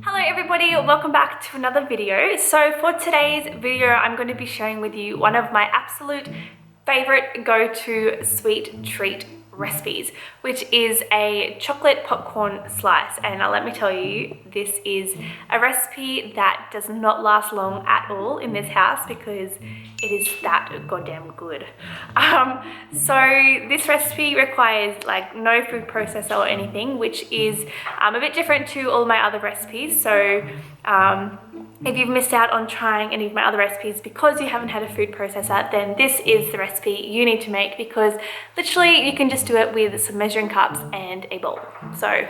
Hello everybody, welcome back to another video. So for today's video, I'm going to be sharing with you one of my absolute favorite go-to sweet treat recipes, which is a chocolate popcorn slice. And let me tell you, this is a recipe that does not last long at all in this house because it is that goddamn good. So this recipe requires like no food processor or anything, which is a bit different to all my other recipes. So if you've missed out on trying any of my other recipes because you haven't had a food processor, then this is the recipe you need to make, because literally you can just do it with some measuring cups and a bowl. So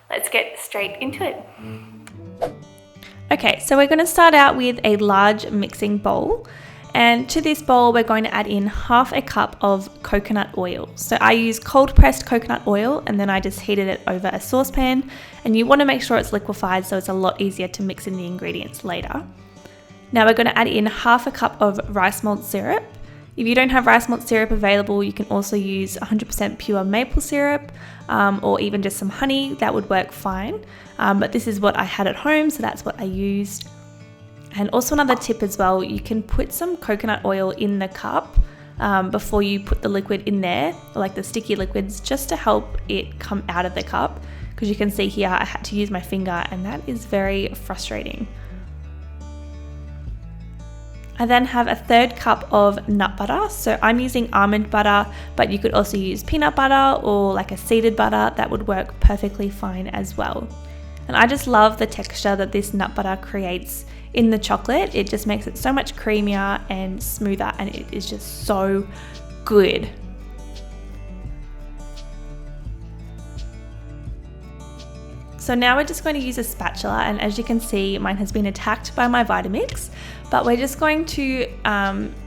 let's get straight into it. Okay, so we're going to start out with a large mixing bowl. And to this bowl, we're going to add in half a cup of coconut oil. So I use cold pressed coconut oil, and then I just heated it over a saucepan. And you want to make sure it's liquefied so it's a lot easier to mix in the ingredients later. Now we're going to add in half a cup of rice malt syrup. If you don't have rice malt syrup available, you can also use 100% pure maple syrup or even just some honey. That would work fine. But this is what I had at home, so that's what I used. And also another tip as well, you can put some coconut oil in the cup before you put the liquid in there, like the sticky liquids, just to help it come out of the cup. Because you can see here, I had to use my finger, and that is very frustrating. I then have a third cup of nut butter. So I'm using almond butter, but you could also use peanut butter or like a seeded butter. That would work perfectly fine as well. And I just love the texture that this nut butter creates in the chocolate. It just makes it so much creamier and smoother, and it is just so good. So now we're just going to use a spatula, and as you can see, mine has been attacked by my Vitamix, but we're just going to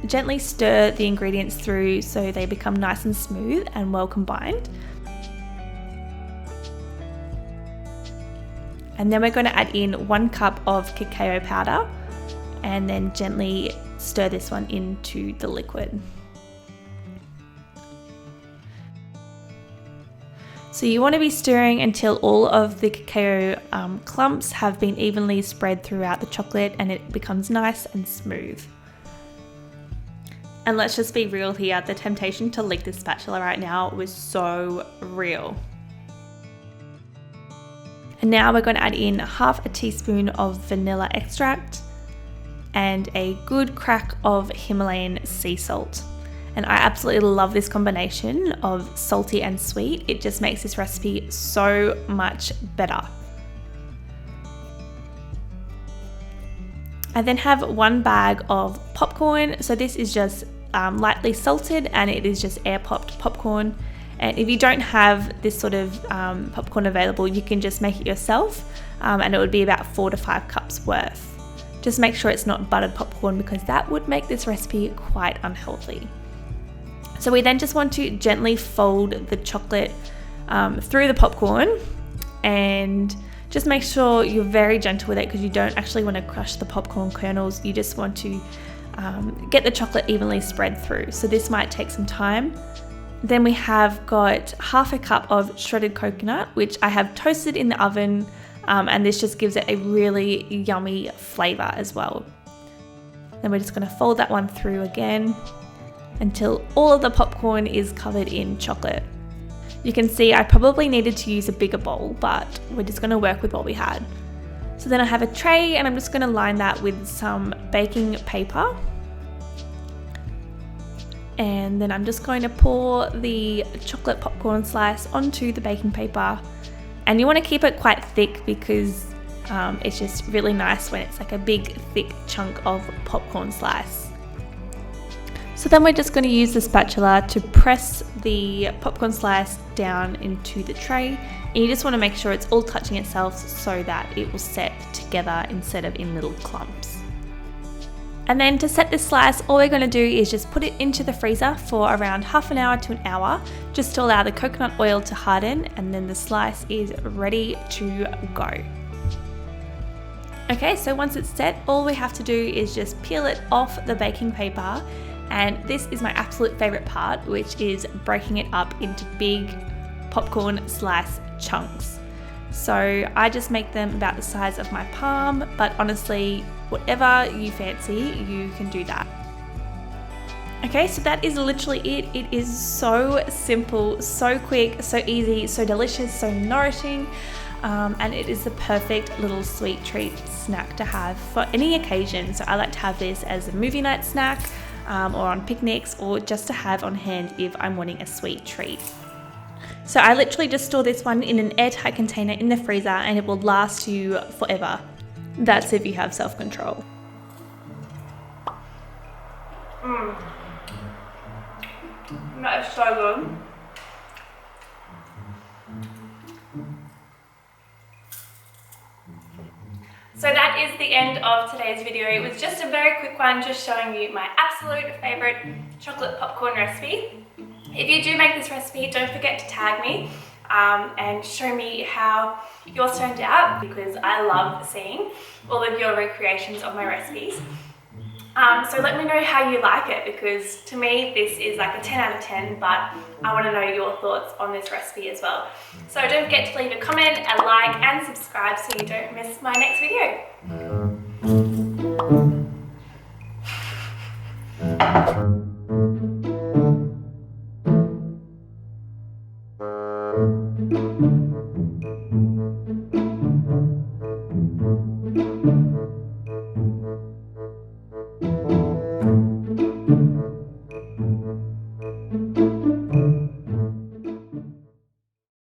gently stir the ingredients through so they become nice and smooth and well combined. And then we're going to add in 1 cup of cacao powder and then gently stir this one into the liquid. So you want to be stirring until all of the cacao clumps have been evenly spread throughout the chocolate and it becomes nice and smooth. And let's just be real here, the temptation to lick this spatula right now was so real. And now we're going to add in half a teaspoon of vanilla extract and a good crack of Himalayan sea salt. And I absolutely love this combination of salty and sweet. It just makes this recipe so much better. I then have 1 bag of popcorn. So this is just lightly salted, and it is just air popped popcorn. And if you don't have this sort of popcorn available, you can just make it yourself, and it would be about 4 to 5 cups worth. Just make sure it's not buttered popcorn, because that would make this recipe quite unhealthy. So we then just want to gently fold the chocolate through the popcorn, and just make sure you're very gentle with it, because you don't actually want to crush the popcorn kernels. You just want to get the chocolate evenly spread through. So this might take some time. Then we have got half a cup of shredded coconut, which I have toasted in the oven, and this just gives it a really yummy flavor as well. Then we're just going to fold that one through again until all of the popcorn is covered in chocolate. You can see I probably needed to use a bigger bowl, but we're just going to work with what we had. So then I have a tray, and I'm just going to line that with some baking paper. And then I'm just going to pour the chocolate popcorn slice onto the baking paper. And you want to keep it quite thick, because it's just really nice when it's like a big thick chunk of popcorn slice. So then we're just going to use the spatula to press the popcorn slice down into the tray. And you just want to make sure it's all touching itself so that it will set together instead of in little clumps. And then to set this slice, all we're going to do is just put it into the freezer for around half an hour to an hour, just to allow the coconut oil to harden, and then the slice is ready to go. Okay, so once it's set, all we have to do is just peel it off the baking paper, and this is my absolute favorite part, which is breaking it up into big popcorn slice chunks. So I just make them about the size of my palm, but honestly, whatever you fancy, you can do that. Okay, so that is literally it. It is so simple, so quick, so easy, so delicious, so nourishing, and it is the perfect little sweet treat snack to have for any occasion. So I like to have this as a movie night snack, or on picnics, or just to have on hand if I'm wanting a sweet treat. So I literally just store this one in an airtight container in the freezer and it will last you forever. That's if you have self-control. That is so good. So that is the end of today's video. It was just a very quick one, just showing you my absolute favorite chocolate popcorn recipe. If you do make this recipe, don't forget to tag me and show me how yours turned out, because I love seeing all of your recreations of my recipes. So let me know how you like it, because to me this is like a 10 out of 10, but I want to know your thoughts on this recipe as well. So don't forget to leave a comment, a like and subscribe so you don't miss my next video.